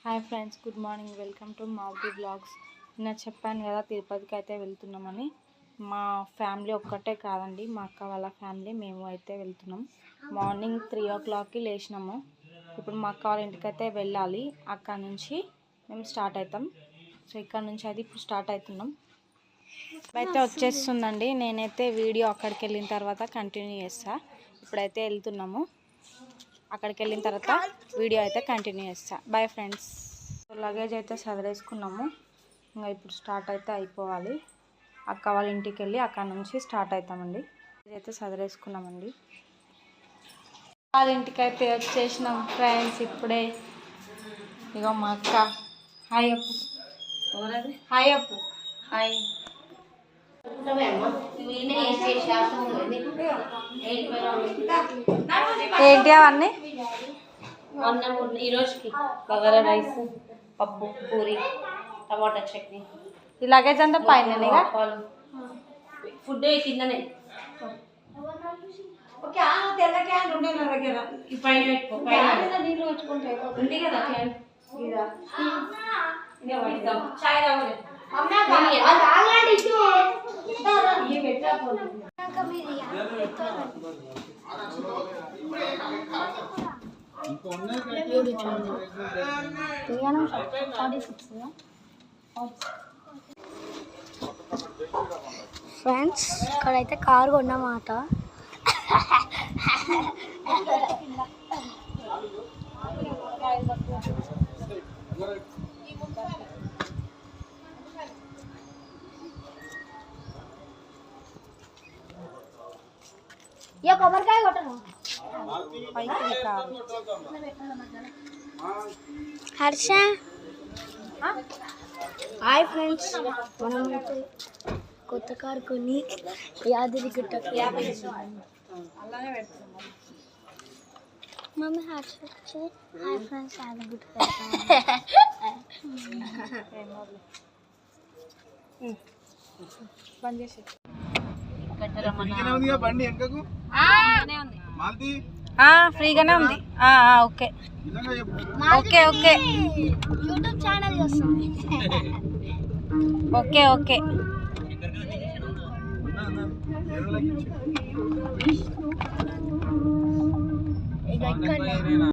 Hi friends, good morning. Welcome to Mavuti blogs. నిన్న చెప్పాను కదా తిరుపతికి అయితే వెళ్తున్నామని. మా ఫ్యామిలీ ఒక్కటే కాదండి, మా అక్క వాళ్ళ ఫ్యామిలీ మేము అయితే వెళ్తున్నాం. మార్నింగ్ 3 o'clockకి లేచినాము. ఇప్పుడు మా అక్క వాళ్ళ ఇంటికి అయితే వెళ్ళాలి. అక్కడ నుంచి మేము స్టార్ట్ అవుతాం. సో ఇక్కడ నుంచి అయితే ఇప్పుడు స్టార్ట్ అవుతున్నాం. అయితే వచ్చేస్తుందండి. నేనైతే వీడియో అక్కడికి వెళ్ళిన తర్వాత కంటిన్యూ చేస్తాను. ఇప్పుడైతే వెళ్తున్నాము. అక్కడికి వెళ్ళిన తర్వాత వీడియో అయితే కంటిన్యూ చేస్తా. Bye friends. లగేజ్ అయితే సదరేసుకున్నాము. ఇంకా ఇప్పుడు స్టార్ట్ అయితే అయిపోవాలి. అక్క వాళ్ళ ఇంటికి వెళ్ళి అక్కడ నుంచి స్టార్ట్ అవుతామండి. అయితే సదరేసుకున్నామండి. వాళ్ళ ఇంటికి అయితే వచ్చేసినాం ఫ్రెండ్స్. ఇప్పుడే ఇగో మా అక్క. హాయ్ అప్పు. హాయ్ అప్పు. హాయ్. ఏంటి అవన్నీ? ఈరోజుకి బగారా రైస్, పప్పు, పూరి, టమాటా చట్నీ. ఈ లగేజ్ అంతా పైన ఫుడ్ కిందనే పైన పెట్టుకో. నీళ్ళు వచ్చుకుంటే ఉంది కదా క్యాన్. చాయ్ రావాలి. ఫ్రెండ్స్, ఇక్కడైతే కారు కొన్నమాట. కొబ్బరికాయ కొట్టను. Harsha, hi friends. మనమైతే కొత్త కారు కొని యాదగిరిగుట్ట. మమ్మీ హర్ష వచ్చి హాయ్ ఫ్రెండ్స్ యాదగిరిగుట్ట. బంద్ చేసి ఫ్రీగానే ఉంది. Okay okay okay YouTube channel వస్తుంది. Okay okay. ఇక ఇక్కడ